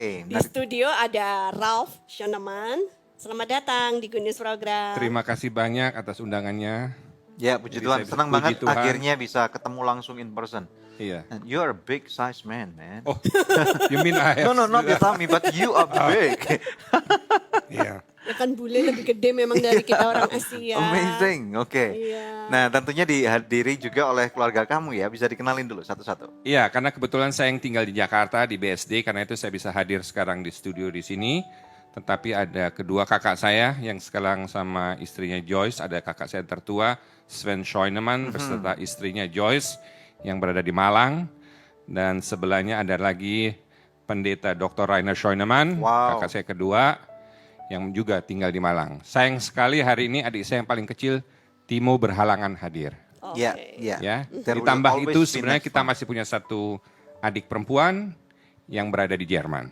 Di studio ada Ralph Shoneman. Selamat datang di Good News Program. Terima kasih banyak atas undangannya. Ya, puji Jadi Tuhan. saya Senang puji banget Tuhan. akhirnya bisa ketemu langsung in person. Iya. And you are a big size man, man. Oh, you mean I have? No, not Yatami, but you are big. Iya. Ya kan bule lebih gede memang dari kita orang Asia. Amazing, oke. Iya. Nah, tentunya dihadiri juga oleh keluarga kamu ya. Bisa dikenalin dulu satu-satu. Iya, karena kebetulan saya yang tinggal di Jakarta di BSD, karena itu saya bisa hadir sekarang di studio di sini. Tetapi ada kedua kakak saya yang sekarang sama istrinya Joyce, ada kakak saya tertua Sven Shoineman beserta istrinya Joyce yang berada di Malang, dan sebelahnya ada lagi pendeta Dr. Rainer Shoineman, Wow. kakak saya kedua yang juga tinggal di Malang. Sayang sekali hari ini adik saya yang paling kecil Timo berhalangan hadir. Iya, iya. Ya, There will ditambah always itu be sebenarnya next kita one. masih punya satu adik perempuan yang berada di Jerman.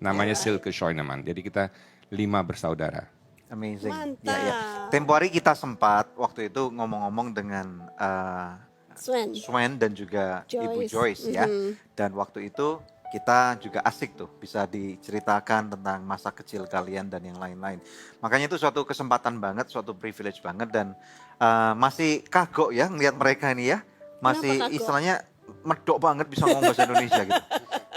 Namanya Silke Shoineman. Jadi kita 5 bersaudara. Amazing. Mantap. Ya, ya. Tempo hari kita sempat waktu itu ngomong-ngomong dengan Sven. Swen dan juga Ibu Joyce. Joyce ya. Dan waktu itu kita juga asik tuh bisa diceritakan tentang masa kecil kalian dan yang lain-lain. Makanya itu suatu kesempatan banget, suatu privilege banget dan masih kagok ya ngelihat mereka ini ya. Masih Kenapa kagok? istilahnya medok banget bisa ngomong bahasa Indonesia gitu.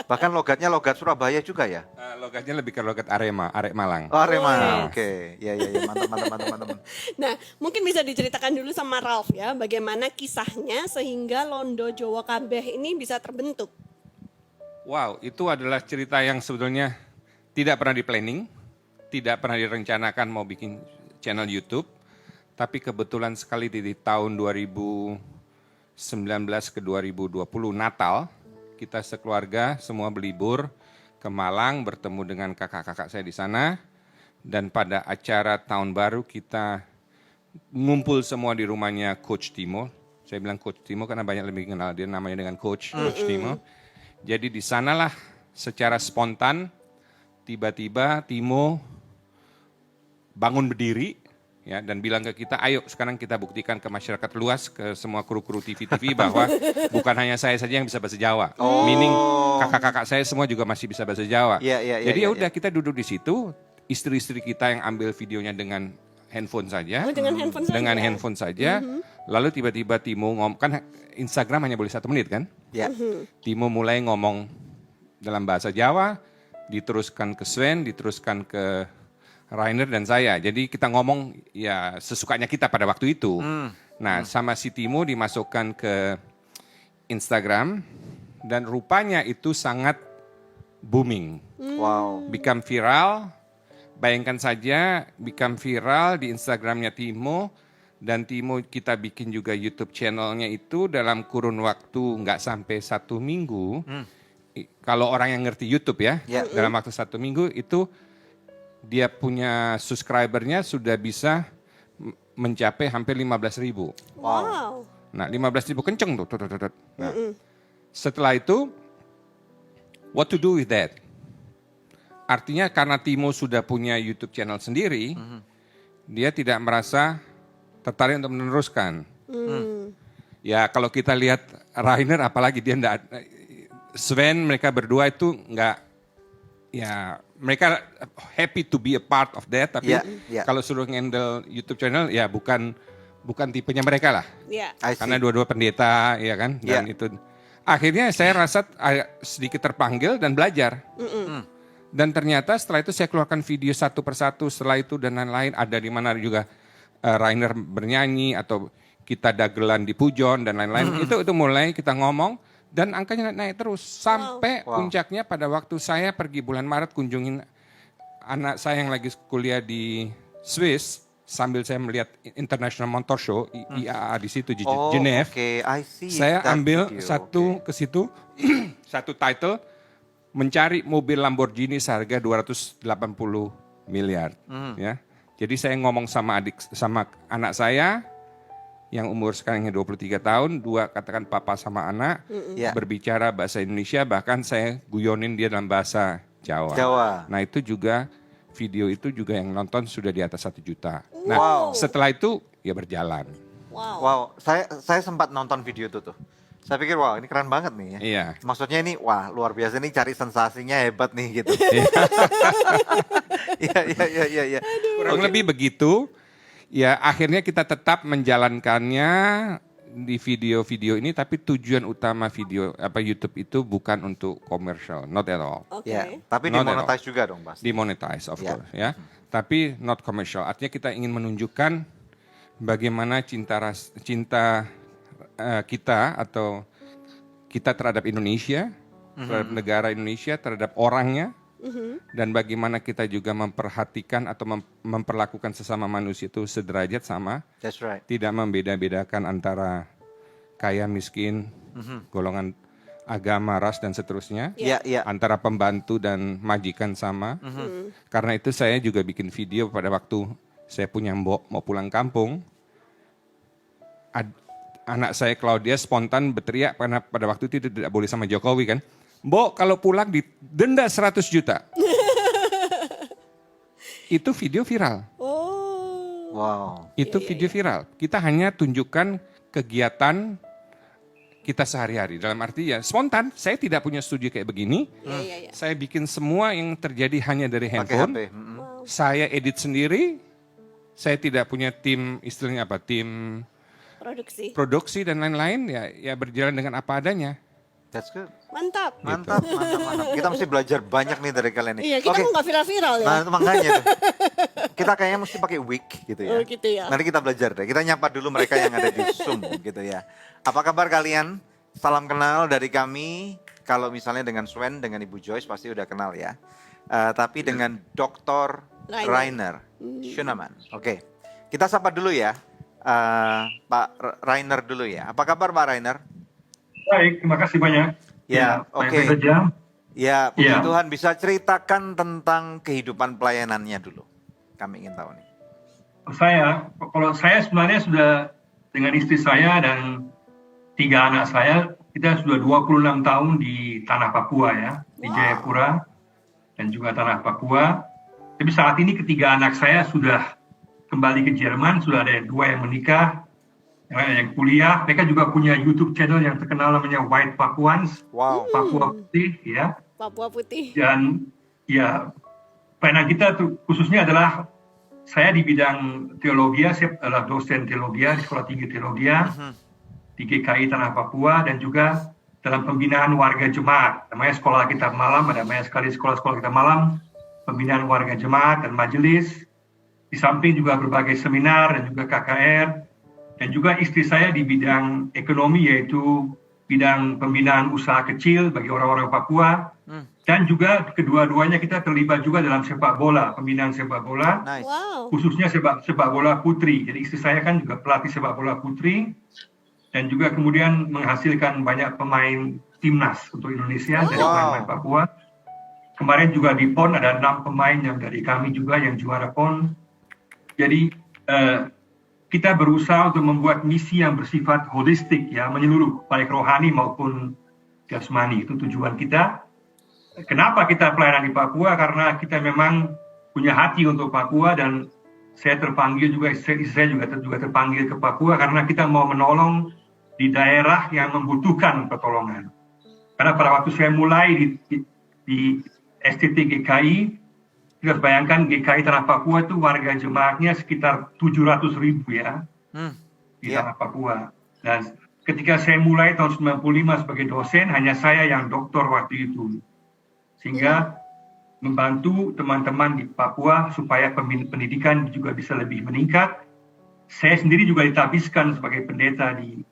Bahkan logatnya logat Surabaya juga ya. Logatnya lebih ke logat Arek Malang. Oh, Arema. Yes. Oke. Ya, ya, ya, mantap. Nah, mungkin bisa diceritakan dulu sama Ralph ya, bagaimana kisahnya sehingga Londo Jawa Kabeh ini bisa terbentuk. Wow, itu adalah cerita yang sebetulnya tidak pernah di-planning, tidak pernah direncanakan mau bikin channel YouTube, tapi kebetulan sekali di tahun 2019 ke 2020 Natal, kita sekeluarga semua berlibur ke Malang bertemu dengan kakak-kakak saya di sana, dan pada acara tahun baru kita ngumpul semua di rumahnya Coach Timo. Saya bilang Coach Timo karena banyak lebih kenal dia namanya dengan Coach Timo. Jadi di sanalah secara spontan tiba-tiba Timo bangun berdiri ya dan bilang ke kita, ayo sekarang kita buktikan ke masyarakat luas, ke semua kru-kru TV bahwa bukan hanya saya saja yang bisa bahasa Jawa. Meaning kakak-kakak saya semua juga masih bisa bahasa Jawa. Iya, iya, iya, Jadi iya, ya udah kita duduk di situ, istri-istri kita yang ambil videonya dengan handphone saja. Oh, dengan handphone saja? Dengan handphone saja. Lalu tiba-tiba Timo kan Instagram hanya boleh 1 menit kan? Ya. Timo mulai ngomong dalam bahasa Jawa, diteruskan ke Sven, diteruskan ke Rainer dan saya. Jadi kita ngomong ya sesukanya kita pada waktu itu. Nah sama si Timo dimasukkan ke Instagram dan rupanya itu sangat booming. Wow. Become viral, bayangkan saja become viral di Instagramnya Timo. Dan Timo kita bikin juga YouTube channelnya itu dalam kurun waktu nggak sampai 1 minggu. Kalau orang yang ngerti YouTube ya, Ya. dalam waktu 1 minggu itu dia punya subscribernya sudah bisa mencapai hampir 15.000. Wow. Nah 15.000 kenceng tuh. Nah, setelah itu, what to do with that? Artinya karena Timo sudah punya YouTube channel sendiri, dia tidak merasa tertarik untuk meneruskan. Ya kalau kita lihat Rainer apalagi dia enggak, Sven mereka berdua itu enggak, ya mereka happy to be a part of that, tapi Ya. kalau suruh handle YouTube channel ya bukan tipenya mereka lah. Ya. I see. Karena dua-dua pendeta ya kan, dan Ya. itu akhirnya saya rasa sedikit terpanggil dan belajar. Dan ternyata setelah itu saya keluarkan video satu persatu, setelah itu dan lain-lain, ada di mana juga Rainer bernyanyi atau kita dagelan di Pujon dan lain-lain. Itu mulai kita ngomong dan angkanya naik terus sampai puncaknya pada waktu saya pergi bulan Maret kunjungin anak saya yang lagi kuliah di Swiss sambil saya melihat International Motor Show IAA di situ di Geneva. Oke, I see. Saya that ambil video. satu ke situ satu title mencari mobil Lamborghini seharga 280 miliar ya. Jadi saya ngomong sama anak saya yang umur sekarang 23 tahun, 2 katakan papa sama anak, Ya. berbicara bahasa Indonesia, bahkan saya guyonin dia dalam bahasa Jawa. Jawa. Nah itu juga, video itu juga yang nonton sudah di atas 1 juta. Nah Wow. setelah itu ya berjalan. Wow. Wow, saya sempat nonton video itu tuh. Saya pikir wah ini keren banget nih ya. Iya. Maksudnya ini wah luar biasa nih, cari sensasinya hebat nih gitu. Iya iya iya iya. Iya. Kurang lebih begitu. Ya akhirnya kita tetap menjalankannya di video-video ini, tapi tujuan utama video YouTube itu bukan untuk komersial, not at all. Oke. Ya, tapi Not at dimonetize juga dong pasti. Dimonetize of Ya. course ya. Tapi not commercial. Artinya kita ingin menunjukkan bagaimana cinta kita atau kita terhadap Indonesia, terhadap negara Indonesia, terhadap orangnya, dan bagaimana kita juga memperhatikan atau memperlakukan sesama manusia itu sederajat sama, That's right. tidak membeda-bedakan antara kaya miskin, golongan agama, ras dan seterusnya, Iya iya. antara pembantu dan majikan sama. Karena itu saya juga bikin video pada waktu saya punya mbok mau pulang kampung. Anak saya Claudia spontan berteriak karena pada waktu itu tidak boleh sama Jokowi kan. Mbok kalau pulang didenda 100 juta. Itu video viral. Oh. Wow. Itu video viral. Kita hanya tunjukkan kegiatan kita sehari-hari. Dalam arti ya spontan, saya tidak punya studio kayak begini. Iya. Saya bikin semua yang terjadi hanya dari Pakai handphone. HP. Saya edit sendiri. Saya tidak punya tim, istilahnya apa, tim produksi dan lain-lain. Ya berjalan dengan apa adanya. That's good. Mantap. Mantap, mantap, mantap. Kita mesti belajar banyak nih dari kalian nih. Iya, kita Oke. mau nggak viral-viral ya. Nah, itu makanya tuh. Kita kayaknya mesti pakai wig gitu ya. Oh, gitu ya. Nanti kita belajar deh. Kita nyapa dulu mereka yang ada di Zoom gitu ya. Apa kabar kalian? Salam kenal dari kami. Kalau misalnya dengan Swen, dengan Ibu Joyce pasti udah kenal ya. Tapi dengan Dr. Rainer Schunemann. Oke. Kita sapa dulu ya. Pak Rainer dulu ya. Apa kabar Pak Rainer? Baik, terima kasih banyak. Ya, oke. baik saja. Ya, puji Iya. Tuhan, bisa ceritakan tentang kehidupan pelayanannya dulu. Kami ingin tahu nih. Kalau saya sebenarnya sudah dengan istri saya dan 3 anak saya, kita sudah 26 tahun di tanah Papua ya, di Jayapura dan juga tanah Papua. Tapi saat ini ketiga anak saya sudah kembali ke Jerman, sudah ada 2 yang menikah, yang kuliah. Mereka juga punya YouTube channel yang terkenal namanya White Papuans, Wow. Papua Putih ya. Papua Putih. Dan ya pelayanan kita tuh khususnya adalah saya di bidang teologi, saya adalah dosen teologi di Sekolah Tinggi Teologi di GKI Tanah Papua, dan juga dalam pembinaan warga jemaat. Namanya Sekolah Kitab Malam, ada banyak sekali sekolah-sekolah Kitab Malam, pembinaan warga jemaat dan majelis. Di samping juga berbagai seminar dan juga KKR. Dan juga istri saya di bidang ekonomi, yaitu bidang pembinaan usaha kecil bagi orang-orang Papua. Dan juga kedua-duanya kita terlibat juga dalam sepak bola, pembinaan sepak bola. Nice. Wow. Khususnya sepak bola putri. Jadi istri saya kan juga pelatih sepak bola putri. Dan juga kemudian menghasilkan banyak pemain timnas untuk Indonesia dari pemain Papua. Kemarin juga di PON ada 6 pemain yang dari kami juga yang juara PON. Jadi kita berusaha untuk membuat misi yang bersifat holistik ya, menyeluruh, baik rohani maupun jasmani. Itu tujuan kita. Kenapa kita pelayanan di Papua? Karena kita memang punya hati untuk Papua, dan saya terpanggil juga, istri saya juga terpanggil ke Papua karena kita mau menolong di daerah yang membutuhkan pertolongan. Karena pada waktu saya mulai di STT GKI, kita bayangkan GKI Tanah Papua itu warga jemaatnya sekitar 700.000 ya di Tanah Papua. Dan ketika saya mulai tahun 95 sebagai dosen, hanya saya yang doktor waktu itu. Sehingga membantu teman-teman di Papua supaya pendidikan juga bisa lebih meningkat. Saya sendiri juga ditabiskan sebagai pendeta di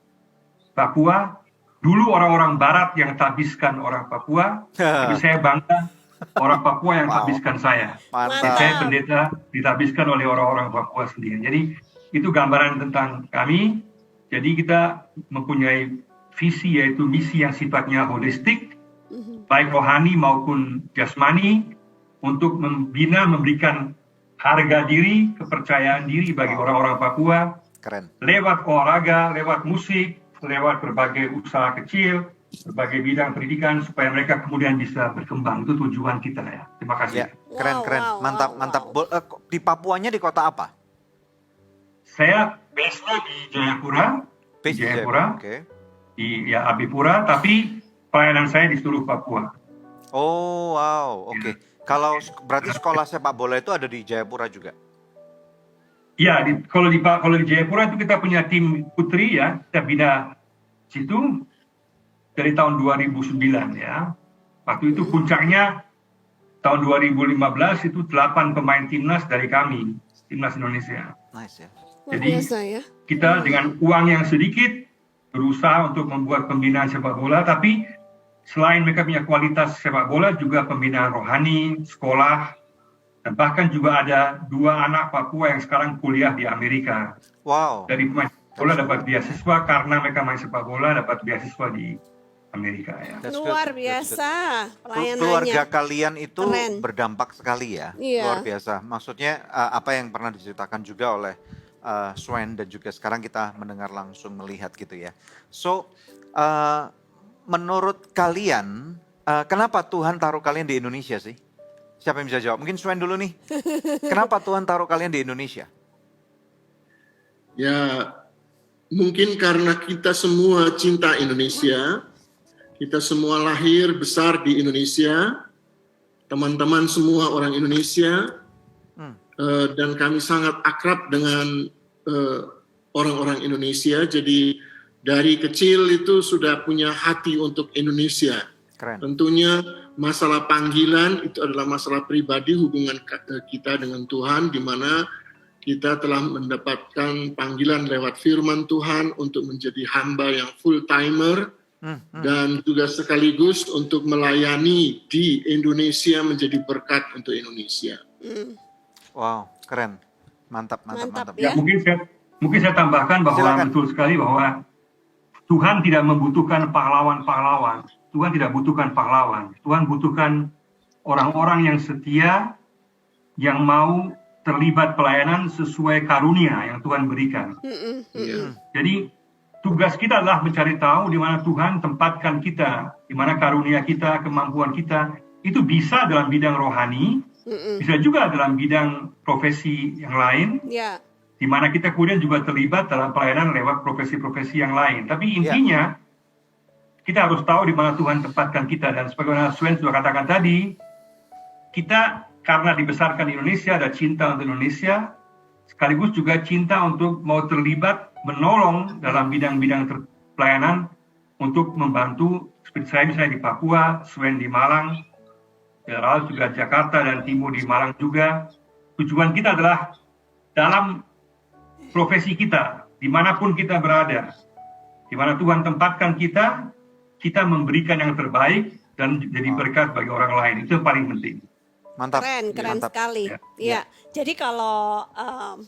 Papua. Dulu orang-orang Barat yang tabiskan orang Papua, tapi saya bangga orang Papua yang tabiskan saya. Mantap. Saya pendeta ditabiskan oleh orang-orang Papua sendiri. Jadi itu gambaran tentang kami. Jadi kita mempunyai visi, yaitu misi yang sifatnya holistik, baik rohani maupun jasmani, untuk memberikan harga diri, kepercayaan diri bagi orang-orang Papua. Keren. Lewat olahraga, lewat musik, lewat berbagai usaha kecil, berbagai bidang pendidikan, supaya mereka kemudian bisa berkembang. Itu tujuan kita ya. Terima kasih. Ya, keren, keren. Mantap, mantap. Di Papuanya di kota apa? Saya base-nya di Jayapura. Base di Jayapura. Oke. di ya Abipura, tapi pelayanan saya di seluruh Papua. Oh, wow, oke. Kalau berarti sekolah sepak bola itu ada di Jayapura juga? Ya, kalau di Jayapura itu kita punya tim putri ya, kita bina situ dari tahun 2009 ya. Waktu itu puncaknya tahun 2015 itu 8 pemain timnas dari kami, timnas Indonesia. Nice ya. Luar Jadi biasa ya. kita dengan uang yang sedikit berusaha untuk membuat pembinaan sepak bola, tapi selain mereka punya kualitas sepak bola, juga pembinaan rohani, sekolah, dan bahkan juga ada 2 anak Papua yang sekarang kuliah di Amerika. Wow. Dari pemain sepak bola dapat beasiswa karena mereka main sepak bola, dapat beasiswa di Amerika ya. That's Luar good, that's biasa pelayanannya. Keluarga kalian itu Keren. berdampak sekali ya, Iya. luar biasa. Maksudnya apa yang pernah diceritakan juga oleh Swen dan juga sekarang kita mendengar langsung melihat gitu ya. So, menurut kalian, kenapa Tuhan taruh kalian di Indonesia sih? Siapa yang bisa jawab? Mungkin Swen dulu nih. Kenapa Tuhan taruh kalian di Indonesia? Ya, mungkin karena kita semua cinta Indonesia, kita semua lahir besar di Indonesia, teman-teman semua orang Indonesia, dan kami sangat akrab dengan orang-orang Indonesia. Jadi dari kecil itu sudah punya hati untuk Indonesia. Keren. Tentunya masalah panggilan itu adalah masalah pribadi hubungan kita dengan Tuhan, di mana kita telah mendapatkan panggilan lewat firman Tuhan untuk menjadi hamba yang full timer dan juga sekaligus untuk melayani di Indonesia, menjadi berkat untuk Indonesia. Wow, keren. Mantap, mantap, Mantap, mantap. ya. Mungkin saya tambahkan bahwa Silakan. betul sekali bahwa Tuhan tidak membutuhkan pahlawan-pahlawan. Tuhan tidak butuhkan pahlawan. Tuhan butuhkan orang-orang yang setia, yang mau terlibat pelayanan sesuai karunia yang Tuhan berikan. Jadi tugas kita adalah mencari tahu di mana Tuhan tempatkan kita, di mana karunia kita, kemampuan kita, itu bisa dalam bidang rohani, bisa juga dalam bidang profesi yang lain, Ya. di mana kita kemudian juga terlibat dalam pelayanan lewat profesi-profesi yang lain. Tapi intinya, kita harus tahu di mana Tuhan tempatkan kita. Dan sebagaimana Swen sudah katakan tadi, kita karena dibesarkan di Indonesia, ada cinta untuk Indonesia, sekaligus juga cinta untuk mau terlibat, menolong dalam bidang-bidang pelayanan untuk membantu, seperti saya misalnya di Papua, Swen di Malang, Raul juga Jakarta dan Timo di Malang juga. Tujuan kita adalah dalam profesi kita, dimanapun kita berada, di mana Tuhan tempatkan kita, kita memberikan yang terbaik dan jadi berkat bagi orang lain. Itu yang paling penting. Mantap. Keren Mantap. sekali. Ya. Iya. Jadi kalau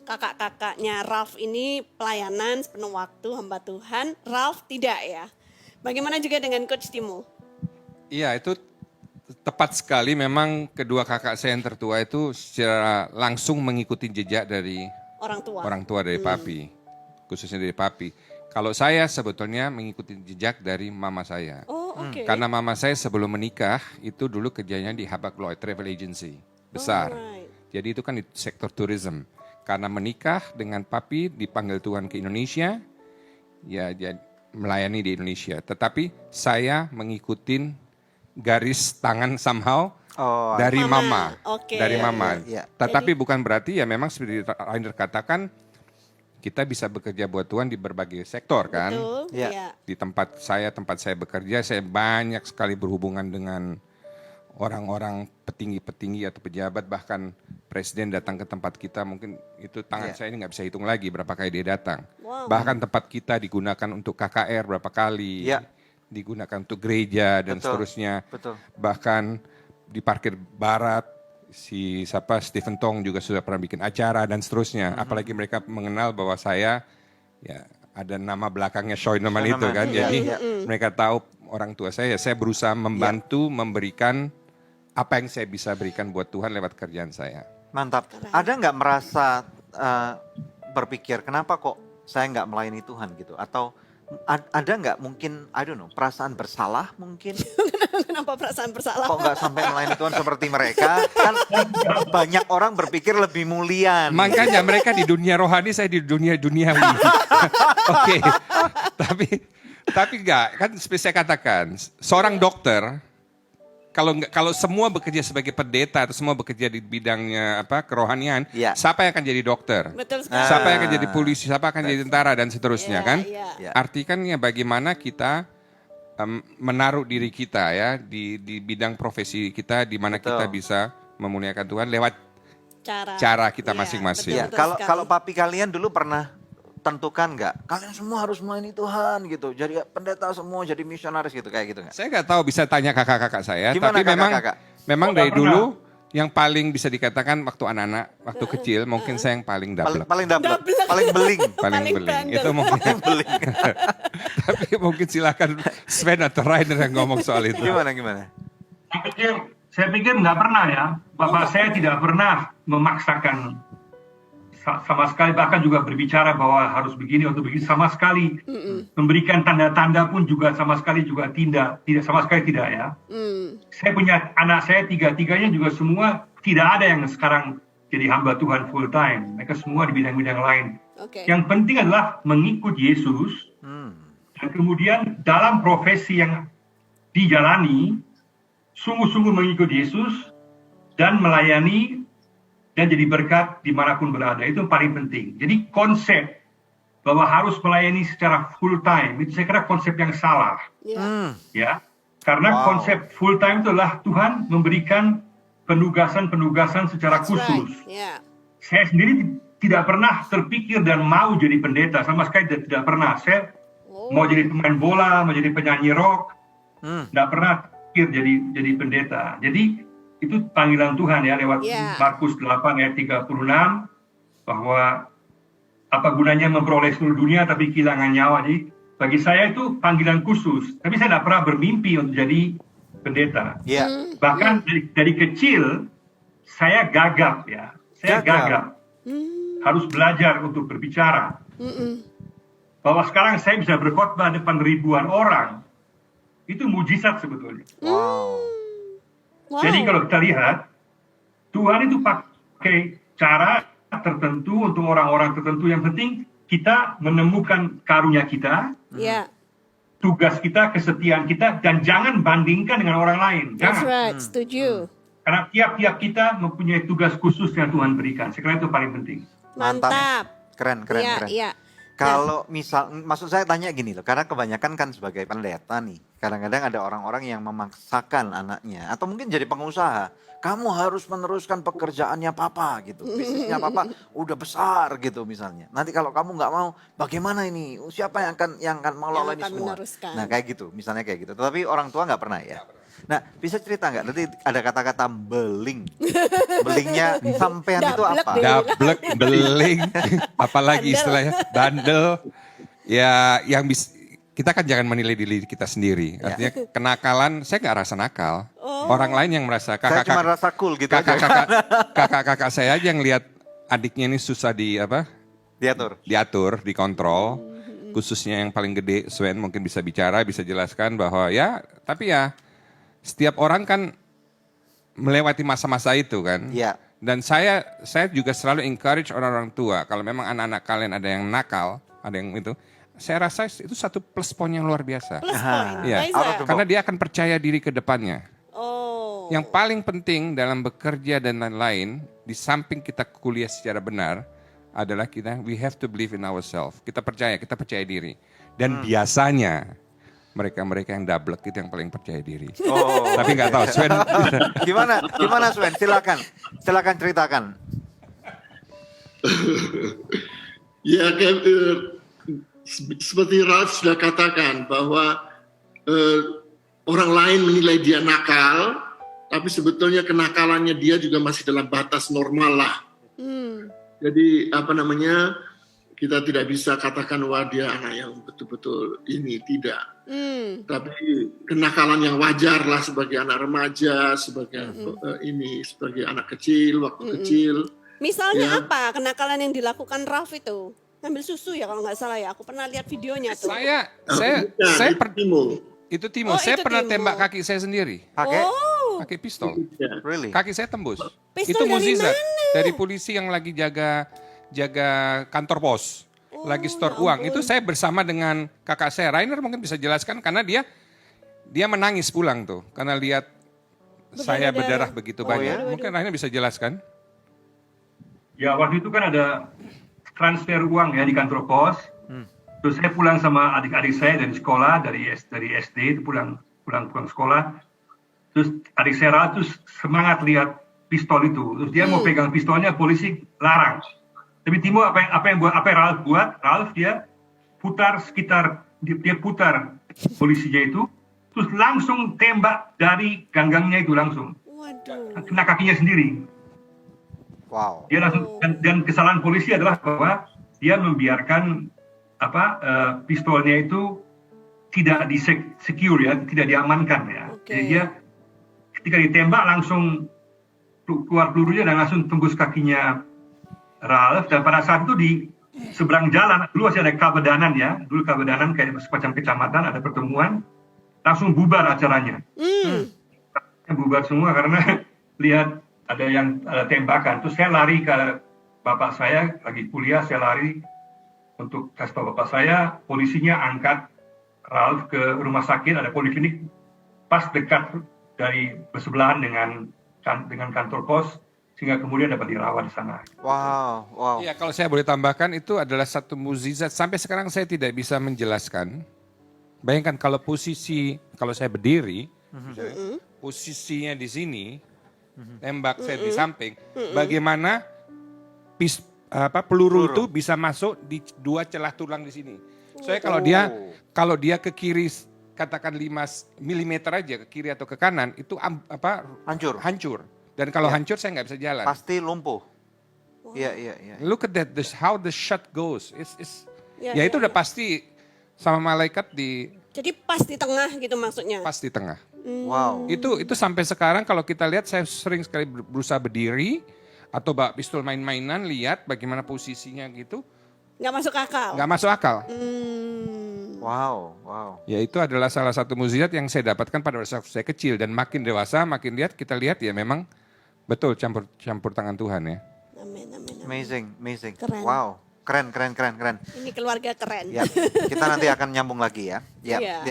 kakak-kakaknya Ralph ini pelayanan sepenuh waktu hamba Tuhan, Ralph tidak ya. Bagaimana juga dengan Coach Timo? Iya, itu tepat sekali. Memang kedua kakak saya yang tertua itu secara langsung mengikuti jejak dari Orang tua. dari papi, khususnya dari papi. Kalau saya sebetulnya mengikuti jejak dari mama saya. Oh, oke. Karena mama saya sebelum menikah itu dulu kerjanya di Hapag-Lloyd Travel Agency besar. Alright. Jadi itu kan di sektor tourism. Karena menikah dengan papi dipanggil Tuhan ke Indonesia, ya melayani di Indonesia. Tetapi saya mengikuti garis tangan somehow Oh, dari Mama. mama. Oke. Dari Iya, mama. iya. Tetapi bukan berarti ya memang seperti Rainer katakan kita bisa bekerja buat Tuhan di berbagai sektor kan. Betul. Iya. Iya. Di tempat saya bekerja, saya banyak sekali berhubungan dengan orang-orang petinggi-petinggi atau pejabat, bahkan presiden datang ke tempat kita, mungkin itu tangan Iya. saya ini nggak bisa hitung lagi berapa kali dia datang. Wow. Bahkan tempat kita digunakan untuk KKR berapa kali, Iya. digunakan untuk gereja dan Betul. seterusnya. betul. Bahkan di parkir barat, Stephen Tong juga sudah pernah bikin acara dan seterusnya. Apalagi mereka mengenal bahwa saya ya ada nama belakangnya Scheunemann itu Scheunemann, kan. iya, Jadi iya. mereka tahu orang tua saya berusaha membantu memberikan apa yang saya bisa berikan buat Tuhan lewat kerjaan saya. Mantap. Ada nggak merasa berpikir kenapa kok saya nggak melayani Tuhan gitu? Atau ada nggak mungkin, I don't know, perasaan bersalah mungkin? Kenapa perasaan bersalah? Kok nggak sampai melayani Tuhan seperti mereka? Kan banyak orang berpikir lebih mulia. nih. Makanya mereka di dunia rohani, saya di dunia duniawi. Oke. Tapi enggak, kan seperti saya katakan, seorang dokter kalau semua bekerja sebagai pendeta atau semua bekerja di bidangnya kerohanian, Iya. siapa yang akan jadi dokter? Betul sekali. Siapa yang akan jadi polisi, siapa akan jadi tentara dan seterusnya Iya, kan? iya. Ya. Artinya bagaimana kita menaruh diri kita ya di bidang profesi kita, di mana Betul. kita bisa memuliakan Tuhan lewat cara kita Iya, masing-masing. Iya, betul kalau sekali. kalau papi kalian dulu pernah tentukan nggak? Kalian semua harus melayani Tuhan gitu. Jadi pendeta semua jadi misionaris gitu kayak gitu nggak? Saya nggak tahu, bisa tanya kakak-kakak saya, Gimana tapi kakak-kakak? memang Oh, dari nggak dulu yang paling bisa dikatakan waktu anak-anak, waktu kecil, mungkin saya yang paling Paling double. paling dablek, Dablek. paling beling. Paling beling. bandel. Itu mungkin. beling. Tapi mungkin silakan Sven atau Rainer yang ngomong soal itu. Gimana? Saya pikir nggak pernah ya. Bapak saya tidak pernah memaksakan sama sekali, bahkan juga berbicara bahwa harus begini atau begini, sama sekali. Memberikan tanda-tanda pun juga sama sekali juga tidak sama sekali tidak ya. Saya punya anak saya tiga-tiganya juga semua tidak ada yang sekarang jadi hamba Tuhan full time. Mereka semua di bidang-bidang lain. Oke. Yang penting adalah mengikut Yesus dan kemudian dalam profesi yang dijalani sungguh-sungguh mengikut Yesus dan melayani dan jadi berkat dimanapun berada. Itu yang paling penting. Jadi konsep bahwa harus melayani secara full time itu saya kira konsep yang salah. Ya. Ya, karena Wow. konsep full time itu adalah Tuhan memberikan penugasan-penugasan secara That's khusus. right. Ya. Saya sendiri tidak pernah terpikir dan mau jadi pendeta, sama sekali tidak pernah. Saya mau jadi pemain bola, mau jadi penyanyi rock, tidak pernah pikir jadi pendeta. Jadi itu panggilan Tuhan ya lewat Yeah. Markus 8 ayat 36 bahwa apa gunanya memperoleh seluruh dunia tapi kehilangan nyawa. Jadi bagi saya itu panggilan khusus. Tapi saya tidak pernah bermimpi untuk jadi pendeta. Iya. Bahkan dari kecil saya gagap ya. Saya Gagap. gagap. Harus belajar untuk berbicara. Bahwa sekarang saya bisa berkhotbah depan ribuan orang. Itu mujizat sebetulnya. Wow. Wow. Jadi kalau kita lihat, Tuhan itu pakai cara tertentu untuk orang-orang tertentu. Yang penting kita menemukan karunia kita, Ya. tugas kita, kesetiaan kita, dan jangan bandingkan dengan orang lain. That's Jangan. right. Setuju. Karena tiap-tiap kita mempunyai tugas khusus yang Tuhan berikan. Saya kira itu paling penting. Mantap. Keren. Iya, iya. Kalau maksud saya tanya gini loh, karena kebanyakan kan sebagai pendeta nih, kadang-kadang ada orang-orang yang memaksakan anaknya, atau mungkin jadi pengusaha, kamu harus meneruskan pekerjaannya papa gitu, bisnisnya papa udah besar gitu misalnya. Nanti kalau kamu nggak mau, bagaimana ini? Siapa yang akan mengelola ini akan semua? meneruskan. Nah kayak gitu, misalnya kayak gitu. Tetapi orang tua nggak pernah ya. Nah bisa cerita nggak? Nanti ada kata-kata beling, belingnya sampean itu Dablek apa? deh. Dablek, beling, apalagi Bandel. istilahnya bandel. Ya, yang kita kan jangan menilai diri kita sendiri. Ya. Artinya kenakalan, saya nggak rasa nakal. Orang lain yang merasa Saya cuma rasa cool gitu aja. kakak-kakak saya aja yang lihat adiknya ini susah diatur, dikontrol. Khususnya yang paling gede, Sven mungkin bisa bicara, bisa jelaskan bahwa tapi setiap orang kan melewati masa-masa itu kan. Iya. Dan saya juga selalu encourage orang-orang tua, kalau memang anak-anak kalian ada yang nakal, ada yang itu, saya rasa itu satu plus point yang luar biasa. Plus point. Iya. Liza. Out of the Karena dia akan percaya diri ke depannya. Oh. Yang paling penting dalam bekerja dan lain-lain, di samping kita kuliah secara benar, adalah we have to believe in ourselves. Kita percaya diri. Dan biasanya mereka-mereka yang dablek itu yang paling percaya diri. Oh. Tapi nggak tahu, Sven. Gimana Sven? Silakan ceritakan. Ya, seperti Ralph sudah katakan bahwa orang lain menilai dia nakal, tapi sebetulnya kenakalannya dia juga masih dalam batas normal lah. Jadi kita tidak bisa katakan wah dia anak yang betul-betul ini, tidak. Tapi kenakalan yang wajar lah sebagai anak remaja, sebagai sebagai anak kecil, waktu kecil. Misalnya Ya. apa kenakalan yang dilakukan Ralf itu? Ngambil susu ya kalau nggak salah ya. Aku pernah lihat videonya tuh. Saya Timo. itu Timo, Oh, saya itu pernah Timo. tembak kaki saya sendiri. Pakai? Pakai pistol. Ya. Really? Kaki saya tembus. Pistol Itu dari mukjizat mana? dari polisi yang lagi jaga kantor pos. lagi store uang. Itu saya bersama dengan kakak saya, Rainer mungkin bisa jelaskan karena dia menangis pulang tuh karena lihat saya berdarah begitu banyak. ya? Mungkin Rainer bisa jelaskan. Ya, waktu itu kan ada transfer uang ya di kantor pos. Terus saya pulang sama adik-adik saya dari sekolah, dari SD itu pulang sekolah. Terus adik saya terus semangat lihat pistol itu. Terus dia mau pegang pistolnya, polisi larang. Tapi Timo apa yang Ralph buat? Ralph dia putar polisinya itu, terus langsung tembak dari ganggangnya itu langsung. Waduh. Kena kakinya sendiri. Wow. Dia langsung dan kesalahan polisi adalah bahwa dia membiarkan pistolnya itu tidak secure ya, tidak diamankan ya. Jadi dia ketika ditembak langsung keluar pelurunya dan langsung tembus kakinya Ralph, dan pada saat itu di seberang jalan dulu masih ada Kabedanan ya, dulu Kabedanan kayak semacam kecamatan, ada pertemuan, langsung bubar acaranya. Bubar semua karena lihat ada tembakan. Terus saya lari ke bapak saya lagi kuliah, saya lari untuk kasih tahu bapak saya, polisinya angkat Ralph ke rumah sakit, ada poliklinik pas dekat dari bersebelahan dengan kantor pos, sehingga kemudian dapat dirawat di sana. Wow. Iya, kalau saya boleh tambahkan itu adalah satu mukjizat. Sampai sekarang saya tidak bisa menjelaskan. Bayangkan kalau saya berdiri, posisinya di sini, tembak saya di samping, bagaimana peluru itu bisa masuk di 2 celah tulang di sini. Soalnya kalau dia ke kiri katakan 5 mm aja ke kiri atau ke kanan itu hancur. Dan kalau hancur saya nggak bisa jalan. Pasti lumpuh. Iya. Look at that, how the shot goes. Itu udah pasti sama malaikat Jadi pas di tengah gitu maksudnya. Pas di tengah. Wow. Itu sampai sekarang kalau kita lihat saya sering sekali berusaha berdiri atau bawa pistol main-mainan, lihat bagaimana posisinya gitu. Nggak masuk akal. Nggak masuk akal. Wow. Ya itu adalah salah satu mukjizat yang saya dapatkan pada saat saya kecil, dan makin dewasa makin kita lihat ya memang betul campur tangan Tuhan ya. Amin. Amazing. Keren. Wow. Keren. Ini keluarga keren. Ya, kita nanti akan nyambung lagi ya. Iya.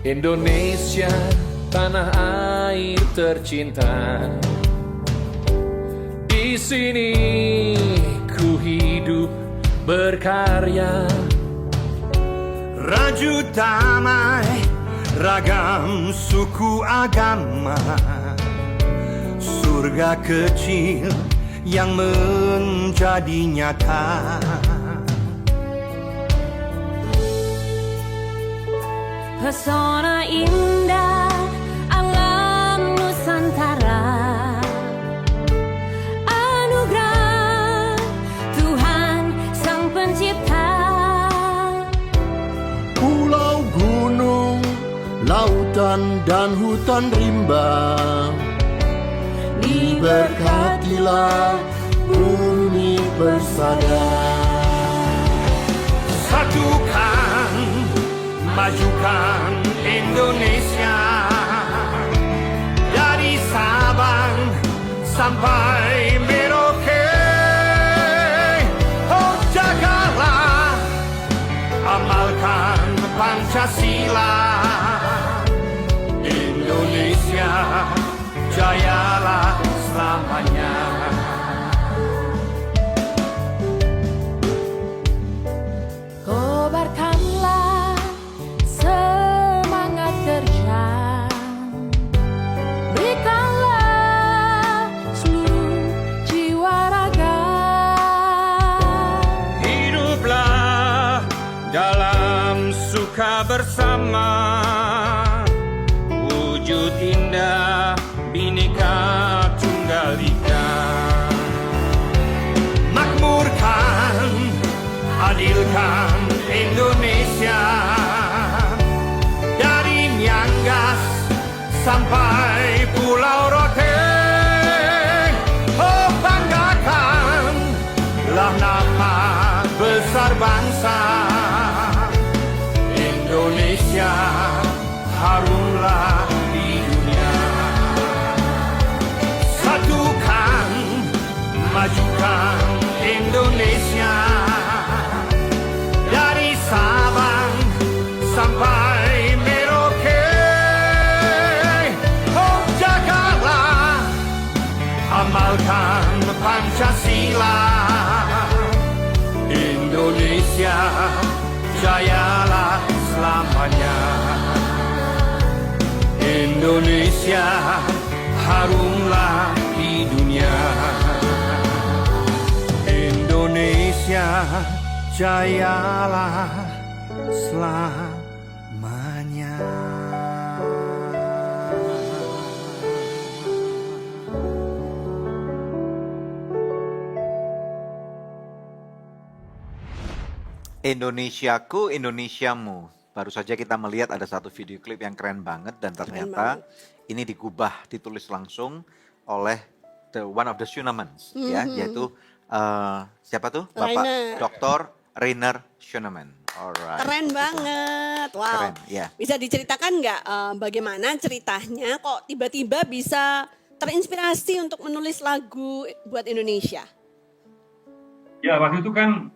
Indonesia, tanah air tercinta. Di sini ku hidup berkarya. Raju damai, ragam suku agama. Surga kecil yang menjadi nyata. Pesona indah alam Nusantara, anugerah Tuhan Sang Pencipta. Pulau, gunung, lautan dan hutan rimba, diberkatilah bumi persada. Satukan, majukan Indonesia, dari Sabang sampai Merauke. Oh jagalah, amalkan Pancasila. Indonesia jayalah selamanya. Kobarkanlah semangat kerja, berikanlah seluruh jiwa raga. Hiduplah dalam suka bersama, wujud indah Bhinneka Tunggal Ika. Makmurkan, adilkan Indonesia, dari Miangas sampai Pulau Rote. Oh harulah di dunia. Satukan, majukan Indonesia, dari Sabang sampai Merauke. Oh jagalah, amalkan Pancasila. Indonesia jayalah selamanya. Indonesia harumlah di dunia. Indonesia jayalah selamanya. Indonesiaku, Indonesiamu. Baru saja kita melihat ada satu video klip yang keren banget dan ternyata ini digubah, ditulis langsung oleh one of the Schoenemans, ya, yaitu siapa tuh? Bapak Rainer. Dr. Rainer Schoeneman. Alright. Keren banget, wow. Keren, ya. Bisa diceritakan nggak bagaimana ceritanya kok tiba-tiba bisa terinspirasi untuk menulis lagu buat Indonesia? Ya, waktu itu kan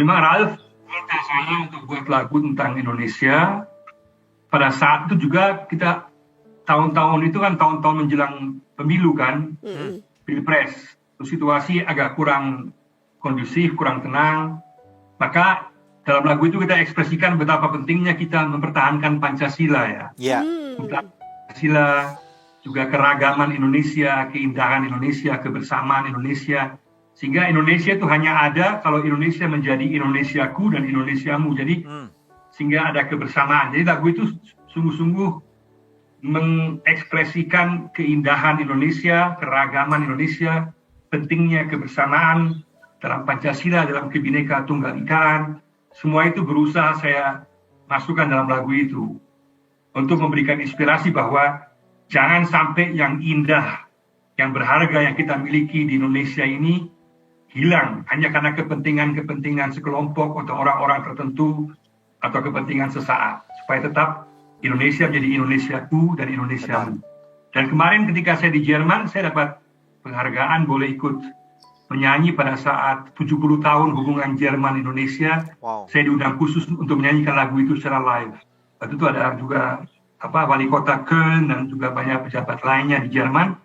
memang Ralph minta saya untuk buat lagu tentang Indonesia. Pada saat itu juga kita tahun-tahun itu kan tahun-tahun menjelang pemilu kan, pilpres. Terus situasi agak kurang kondusif, kurang tenang. Maka dalam lagu itu kita ekspresikan betapa pentingnya kita mempertahankan Pancasila ya. Ya. Pancasila, juga keragaman Indonesia, keindahan Indonesia, kebersamaan Indonesia. Sehingga Indonesia itu hanya ada kalau Indonesia menjadi Indonesiaku dan Indonesiamu. Jadi sehingga ada kebersamaan. Jadi lagu itu sungguh-sungguh mengekspresikan keindahan Indonesia, keragaman Indonesia, pentingnya kebersamaan dalam Pancasila, dalam Kebinekaan Tunggal Ikaan. Semua itu berusaha saya masukkan dalam lagu itu untuk memberikan inspirasi bahwa jangan sampai yang indah, yang berharga yang kita miliki di Indonesia ini hilang hanya karena kepentingan-kepentingan sekelompok atau orang-orang tertentu atau kepentingan sesaat, supaya tetap Indonesia menjadi Indonesiaku dan Indonesiamu. Dan kemarin ketika saya di Jerman, saya dapat penghargaan boleh ikut menyanyi pada saat 70 tahun hubungan Jerman-Indonesia. Wow. Saya diundang khusus untuk menyanyikan lagu itu secara live. Waktu itu ada juga wali kota Köln dan juga banyak pejabat lainnya di Jerman.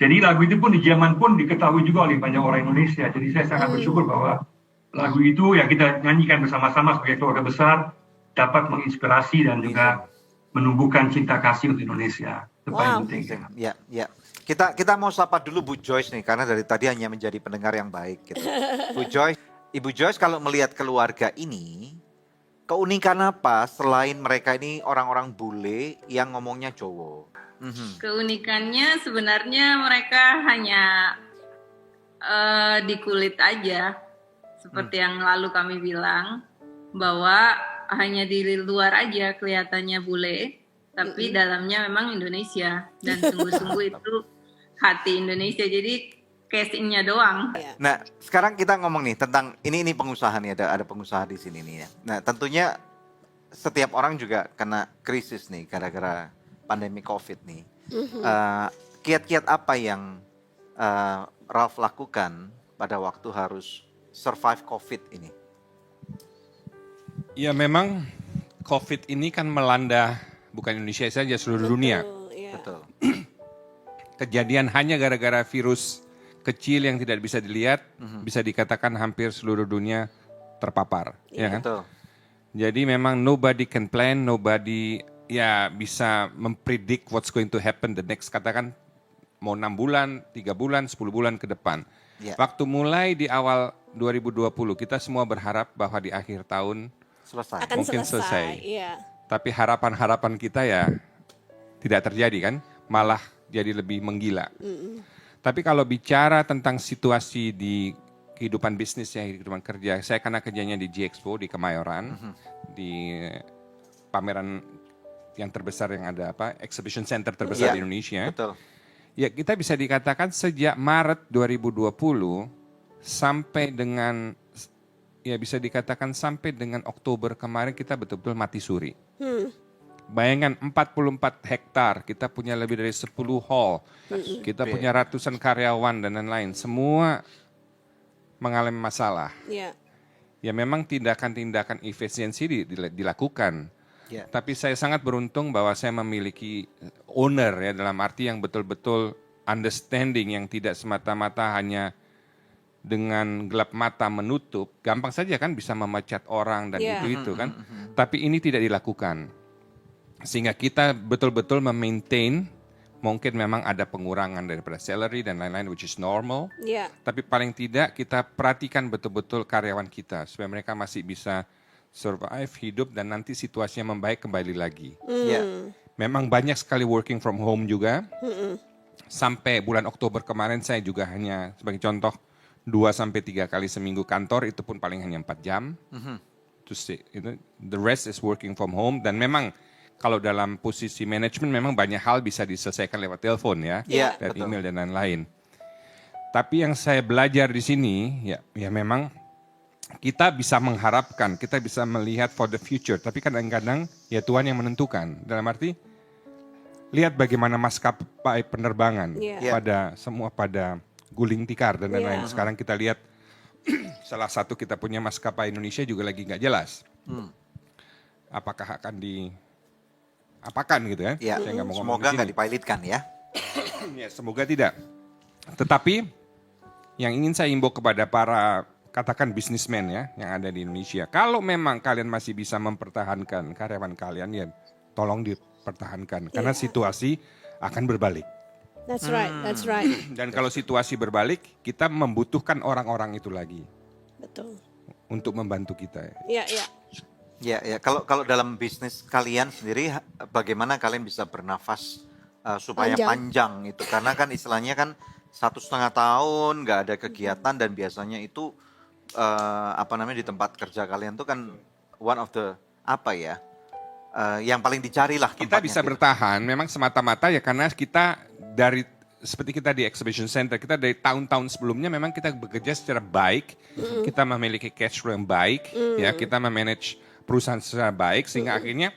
Jadi lagu itu pun di Jerman pun diketahui juga oleh banyak orang Indonesia. Jadi saya sangat bersyukur bahwa lagu itu yang kita nyanyikan bersama-sama sebagai keluarga besar dapat menginspirasi dan juga menumbuhkan cinta kasih untuk Indonesia. Itu paling penting. Ya, ya. Kita mau sapa dulu Bu Joyce nih, karena dari tadi hanya menjadi pendengar yang baik gitu. Bu Joyce, Ibu Joyce kalau melihat keluarga ini, keunikan apa selain mereka ini orang-orang bule yang ngomongnya Jawa? Keunikannya sebenarnya mereka hanya di kulit aja, seperti yang lalu kami bilang, bahwa hanya di luar aja kelihatannya bule, tapi dalamnya memang Indonesia dan sungguh-sungguh itu hati Indonesia. Jadi casingnya doang. Nah, sekarang kita ngomong nih tentang ini pengusaha nih, ada pengusaha di sini nih ya. Nah, tentunya setiap orang juga kena krisis nih gara-gara pandemi COVID nih. Kiat-kiat apa yang Ralph lakukan pada waktu harus survive COVID ini? Ya memang COVID ini kan melanda bukan Indonesia saja, seluruh dunia. Betul. Kejadian hanya gara-gara virus kecil yang tidak bisa dilihat, bisa dikatakan hampir seluruh dunia terpapar. Ya kan? Betul. Jadi memang nobody can plan, nobody bisa mempredik what's going to happen the next, katakan mau 6 bulan, 3 bulan, 10 bulan ke depan. Yeah. Waktu mulai di awal 2020 kita semua berharap bahwa di akhir tahun Akan mungkin selesai. Iya. Tapi harapan-harapan kita ya tidak terjadi kan, malah jadi lebih menggila. Tapi kalau bicara tentang situasi di kehidupan bisnisnya, kehidupan kerja, saya karena kerjanya di G-Expo di Kemayoran, di pameran yang terbesar yang ada exhibition center terbesar di Indonesia. Betul. Ya kita bisa dikatakan sejak Maret 2020 sampai dengan bisa dikatakan sampai dengan Oktober kemarin kita betul-betul mati suri. Bayangkan 44 hektar, kita punya lebih dari 10 hall, kita punya ratusan karyawan dan lain-lain. Semua mengalami masalah. Ya. Ya memang tindakan-tindakan efisiensi dilakukan. Ya. Tapi saya sangat beruntung bahwa saya memiliki owner ya, dalam arti yang betul-betul understanding, yang tidak semata-mata hanya dengan gelap mata menutup. Gampang saja kan bisa memecat orang dan itu kan. Tapi ini tidak dilakukan. Sehingga kita betul-betul memaintain, mungkin memang ada pengurangan daripada salary dan lain-lain, which is normal. Ya. Tapi paling tidak kita perhatikan betul-betul karyawan kita supaya mereka masih bisa survive, hidup, dan nanti situasinya membaik kembali lagi. Ya. Memang banyak sekali working from home juga. Sampai bulan Oktober kemarin saya juga hanya sebagai contoh 2-3 kali seminggu kantor, itu pun paling hanya 4 jam. The rest is working from home, dan memang kalau dalam posisi manajemen memang banyak hal bisa diselesaikan lewat telepon ya, Iya, dan betul. email dan lain-lain. Tapi yang saya belajar di sini ya memang kita bisa mengharapkan, kita bisa melihat for the future, tapi kadang-kadang ya Tuhan yang menentukan. Dalam arti lihat bagaimana maskapai penerbangan pada guling tikar dan lain-lain. Sekarang kita lihat salah satu kita punya maskapai Indonesia juga lagi nggak jelas. Apakah akan diapakan gitu ya? Ya. Saya nggak mau ngomong Semoga di sini. nggak dipilotkan ya. Ya, semoga tidak. Tetapi yang ingin saya imbau kepada para katakan bisnismen ya yang ada di Indonesia, kalau memang kalian masih bisa mempertahankan karyawan kalian, ya tolong dipertahankan karena situasi akan berbalik. That's right, that's right. Dan kalau situasi berbalik, kita membutuhkan orang-orang itu lagi Betul. untuk membantu kita. Iya, iya. Ya, kalau dalam bisnis kalian sendiri, bagaimana kalian bisa bernafas supaya panjang itu? Karena kan istilahnya kan 1,5 tahun nggak ada kegiatan, dan biasanya itu di tempat kerja kalian tuh kan one of the yang paling dicari lah. Kita bisa bertahan memang semata-mata ya karena kita seperti kita di Exhibition Center, kita dari tahun-tahun sebelumnya memang kita bekerja secara baik, kita memiliki cash flow yang baik, ya kita memanage perusahaan secara baik, sehingga akhirnya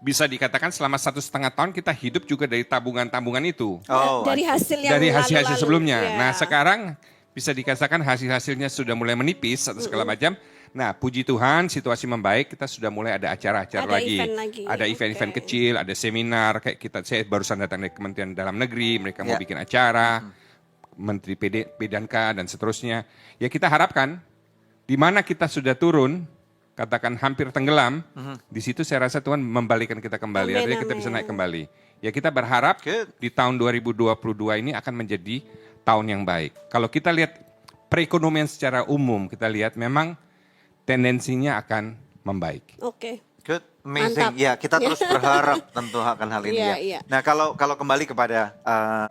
bisa dikatakan selama 1,5 tahun kita hidup juga dari tabungan-tabungan itu. Dari hasil yang dari hasil-hasil lalu-lalu. sebelumnya. Ya. Nah sekarang bisa dikatakan hasil-hasilnya sudah mulai menipis atau segala macam. Nah puji Tuhan situasi membaik, kita sudah mulai ada acara-acara lagi. Ada event-event kecil, ada seminar, kayak saya barusan datang dari Kementerian Dalam Negeri, mereka mau bikin acara, Menteri PDNK dan seterusnya. Ya kita harapkan, di mana kita sudah turun, katakan hampir tenggelam, di situ saya rasa Tuhan membalikan kita kembali, artinya kita bisa naik kembali. Ya kita berharap di tahun 2022 ini akan menjadi tahun yang baik. Kalau kita lihat perekonomian secara umum, kita lihat memang tendensinya akan membaik. Oke. Good, amazing. Mantap. Ya, kita terus berharap tentu akan hal ini Iya, ya. iya. Nah, kalau kembali kepada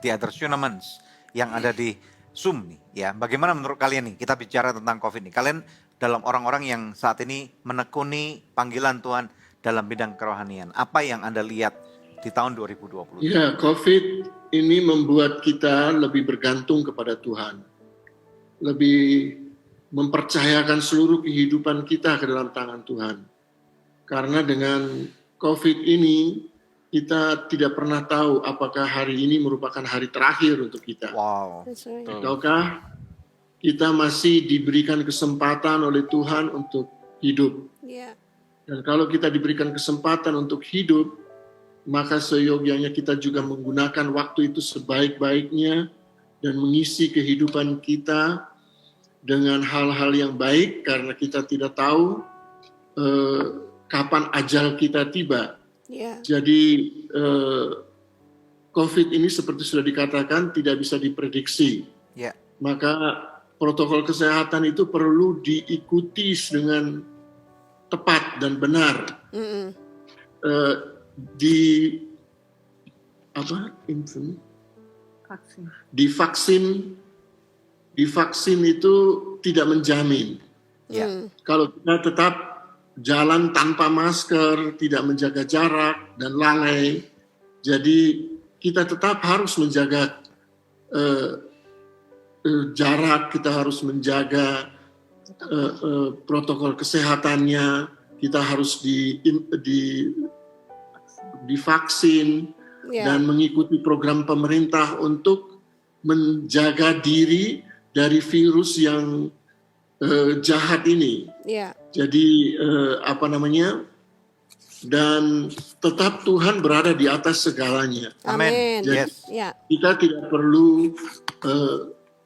the other tournaments yang ada di Zoom nih, ya, bagaimana menurut kalian nih? Kita bicara tentang COVID nih. Kalian dalam orang-orang yang saat ini menekuni panggilan Tuhan dalam bidang kerohanian, apa yang Anda lihat di tahun 2020? Ya, COVID ini membuat kita lebih bergantung kepada Tuhan, lebih mempercayakan seluruh kehidupan kita ke dalam tangan Tuhan. Karena dengan COVID ini, kita tidak pernah tahu apakah hari ini merupakan hari terakhir untuk kita. Wow. That's right. Ataukah kita masih diberikan kesempatan oleh Tuhan untuk hidup. Iya. Dan kalau kita diberikan kesempatan untuk hidup, maka seyogyanya kita juga menggunakan waktu itu sebaik-baiknya dan mengisi kehidupan kita dengan hal-hal yang baik, karena kita tidak tahu kapan ajal kita tiba. Iya. Jadi COVID ini seperti sudah dikatakan tidak bisa diprediksi. Ya. Maka protokol kesehatan itu perlu diikuti dengan tepat dan benar. Divaksin itu tidak menjamin. Kalau kita tetap jalan tanpa masker, tidak menjaga jarak dan lalai, jadi kita tetap harus menjaga jarak, kita harus menjaga protokol kesehatannya, kita harus divaksin, Ya. dan mengikuti program pemerintah untuk menjaga diri dari virus yang jahat ini. Ya. Jadi dan tetap Tuhan berada di atas segalanya. Amin. Yes. Ya. Kita tidak perlu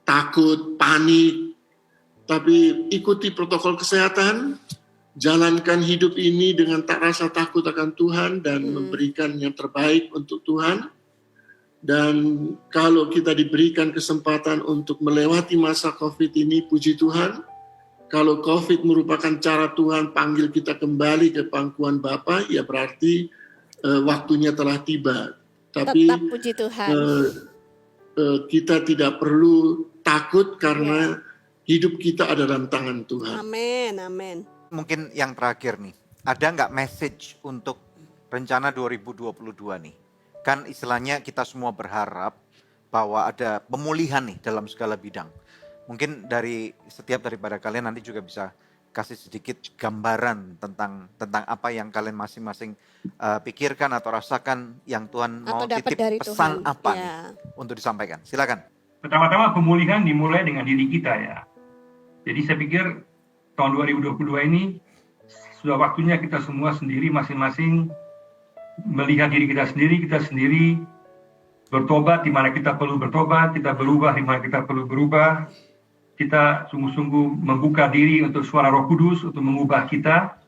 takut, panik, tapi ikuti protokol kesehatan, jalankan hidup ini dengan tak rasa takut akan Tuhan dan memberikan yang terbaik untuk Tuhan. Dan kalau kita diberikan kesempatan untuk melewati masa COVID ini, puji Tuhan, kalau COVID merupakan cara Tuhan panggil kita kembali ke pangkuan Bapa, ya berarti waktunya telah tiba. Tapi Tetap puji Tuhan. kita tidak perlu takut karena hidup kita ada dalam tangan Tuhan. Amin, amin. Mungkin yang terakhir nih, ada nggak message untuk rencana 2022 nih? Kan istilahnya kita semua berharap bahwa ada pemulihan nih dalam segala bidang. Mungkin dari setiap daripada kalian nanti juga bisa kasih sedikit gambaran tentang apa yang kalian masing-masing pikirkan atau rasakan yang Tuhan mau Atau dapat titip dari pesan Tuhan. apa Ya. nih untuk disampaikan. Silakan. Pertama-tama pemulihan dimulai dengan diri kita ya. Jadi saya pikir tahun 2022 ini sudah waktunya kita semua sendiri masing-masing melihat diri kita sendiri bertobat di mana kita perlu bertobat, kita berubah di mana kita perlu berubah. Kita sungguh-sungguh membuka diri untuk suara Roh Kudus untuk mengubah kita.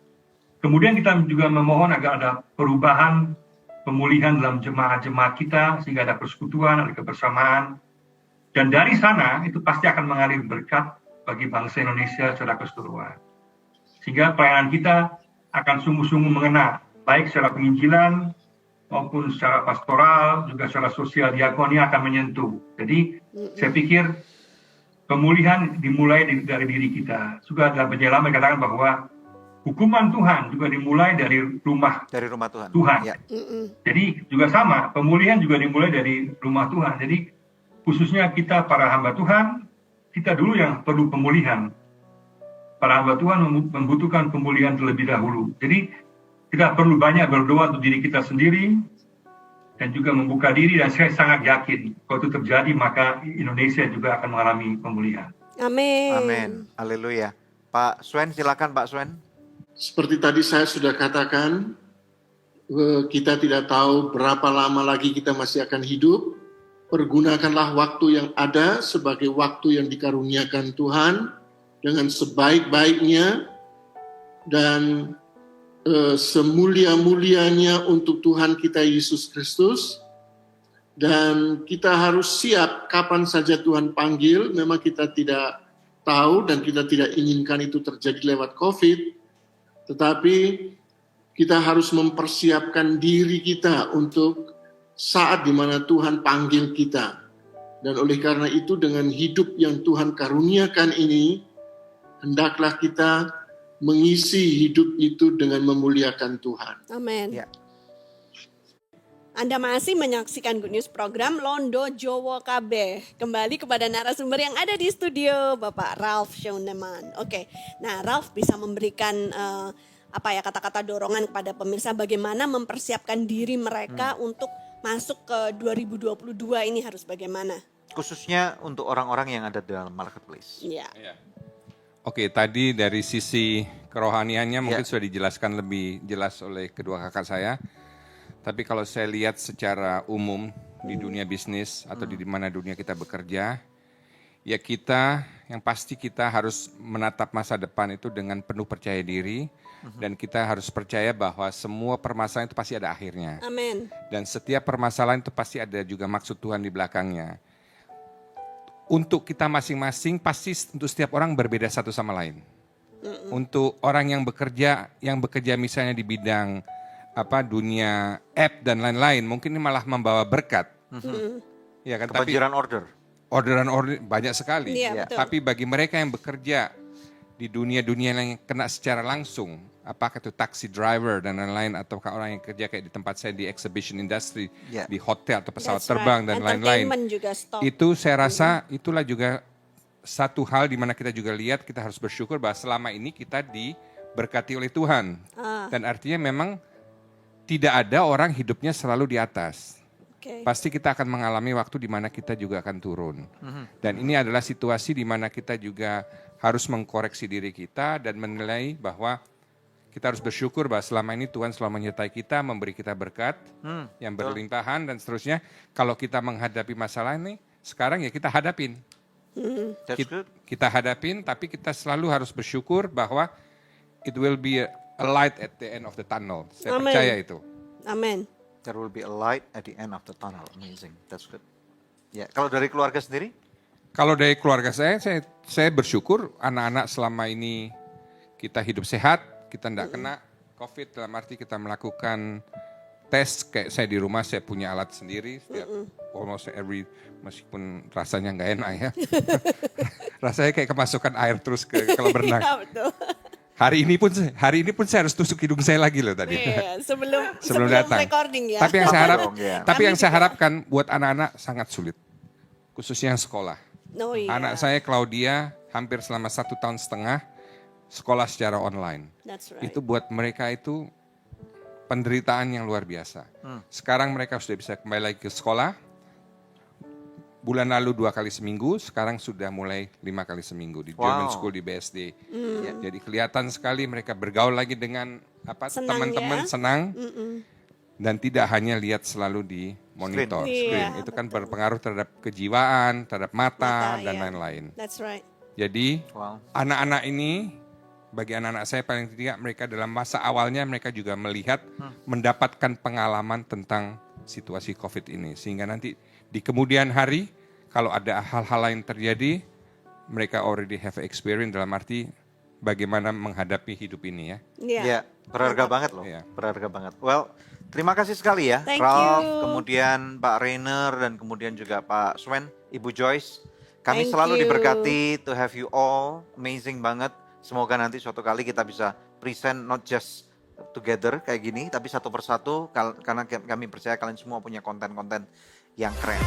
Kemudian kita juga memohon agar ada perubahan, pemulihan dalam jemaat-jemaat kita sehingga ada persekutuan, ada kebersamaan. Dan dari sana itu pasti akan mengalir berkat bagi bangsa Indonesia secara keseluruhan. Sehingga pelayanan kita akan sungguh-sungguh mengena baik secara penginjilan maupun secara pastoral, juga secara sosial diakoni akan menyentuh. Jadi saya pikir pemulihan dimulai dari diri kita. Juga ada penjelasan mengatakan bahwa hukuman Tuhan juga dimulai dari rumah Tuhan. Ya. Jadi juga sama, pemulihan juga dimulai dari rumah Tuhan. Jadi khususnya kita para hamba Tuhan, kita dulu yang perlu pemulihan. Para hamba Tuhan membutuhkan pemulihan terlebih dahulu. Jadi kita perlu banyak berdoa untuk diri kita sendiri dan juga membuka diri, dan saya sangat yakin kalau itu terjadi maka Indonesia juga akan mengalami pemulihan. Amin. Amin. Haleluya. Pak Swen, silakan Pak Swen. Seperti tadi saya sudah katakan, kita tidak tahu berapa lama lagi kita masih akan hidup. Pergunakanlah waktu yang ada sebagai waktu yang dikaruniakan Tuhan dengan sebaik-baiknya dan semulia-mulianya untuk Tuhan kita Yesus Kristus. Dan kita harus siap kapan saja Tuhan panggil. Memang kita tidak tahu dan kita tidak inginkan itu terjadi lewat COVID, tetapi kita harus mempersiapkan diri kita untuk saat di mana Tuhan panggil kita. Dan oleh karena itu dengan hidup yang Tuhan karuniakan ini, hendaklah kita mengisi hidup itu dengan memuliakan Tuhan. Amin. Ya. Anda masih menyaksikan Good News program Londo Jowo KB. Kembali kepada narasumber yang ada di studio, Bapak Ralph Schoenemann. Oke, nah Ralph bisa memberikan kata-kata dorongan kepada pemirsa bagaimana mempersiapkan diri mereka untuk masuk ke 2022 ini harus bagaimana? Khususnya untuk orang-orang yang ada dalam marketplace. Iya. Oke, tadi dari sisi kerohaniannya mungkin sudah dijelaskan lebih jelas oleh kedua kakak saya. Tapi kalau saya lihat secara umum di dunia bisnis atau di mana dunia kita bekerja, ya kita yang pasti kita harus menatap masa depan itu dengan penuh percaya diri. Dan kita harus percaya bahwa semua permasalahan itu pasti ada akhirnya. Amin. Dan setiap permasalahan itu pasti ada juga maksud Tuhan di belakangnya. Untuk kita masing-masing pasti untuk setiap orang berbeda satu sama lain. Untuk orang yang bekerja misalnya di bidang dunia app dan lain-lain, mungkin ini malah membawa berkat. Ya kan? Kebanjiran Orderan banyak sekali. Iya, betul. Tapi bagi mereka yang bekerja di dunia-dunia yang kena secara langsung, apakah itu taxi driver dan lain-lain, ataukah orang yang kerja kayak di tempat saya di exhibition industry, di hotel atau pesawat terbang dan lain-lain. Itu saya rasa itulah juga satu hal di mana kita juga lihat kita harus bersyukur bahwa selama ini kita diberkati oleh Tuhan. Dan artinya memang tidak ada orang hidupnya selalu di atas. Oke. Pasti kita akan mengalami waktu di mana kita juga akan turun. Dan ini adalah situasi di mana kita juga harus mengkoreksi diri kita dan menilai bahwa kita harus bersyukur bahwa selama ini Tuhan selalu menyertai kita, memberi kita berkat yang berlimpahan dan seterusnya. Kalau kita menghadapi masalah ini, sekarang ya kita hadapin. That's good. Kita hadapin, tapi kita selalu harus bersyukur bahwa it will be a light at the end of the tunnel. Saya Amen. percaya itu. Amin. There will be a light at the end of the tunnel. Amazing. That's good. Ya, kalau dari keluarga sendiri? Kalau dari keluarga saya bersyukur anak-anak selama ini kita hidup sehat, kita tidak kena COVID, dalam arti kita melakukan tes, kayak saya di rumah saya punya alat sendiri, setiap almost every, meskipun rasanya nggak enak ya. Rasanya kayak kemasukan air terus kalau berenang. Iya, betul. Hari ini pun saya harus tusuk hidung saya lagi loh tadi. Iya, sebelum datang. recording ya. Tapi yang Apa saya harapkan buat anak-anak sangat sulit, khususnya yang sekolah. Oh, iya. Anak saya Claudia hampir selama 1,5 tahun sekolah secara online. That's right. Itu buat mereka itu penderitaan yang luar biasa. Sekarang mereka sudah bisa kembali lagi ke sekolah. Bulan lalu 2 kali seminggu, sekarang sudah mulai 5 kali seminggu di German School, di BSD. Ya, jadi kelihatan sekali mereka bergaul lagi dengan Senang teman-teman, ya? senang. Dan tidak hanya lihat selalu di monitor, screen. Iya, Itu kan berpengaruh terhadap kejiwaan, terhadap mata dan iya. lain-lain. That's right. Jadi Wow. anak-anak ini, bagi anak-anak saya paling tidak mereka dalam masa awalnya mereka juga melihat, mendapatkan pengalaman tentang situasi COVID ini. Sehingga nanti di kemudian hari, kalau ada hal-hal lain terjadi, mereka already have experience dalam arti bagaimana menghadapi hidup ini ya. Iya. Ya, berharga banget loh. Iya. Berharga banget. Well, terima kasih sekali ya, Thank Ralph, you. kemudian Pak Rainer, dan kemudian juga Pak Swen, Ibu Joyce. Kami Thank selalu you. diberkati to have you all. Amazing banget. Semoga nanti suatu kali kita bisa present not just together kayak gini, tapi satu persatu, karena kami percaya kalian semua punya konten-konten yang keren.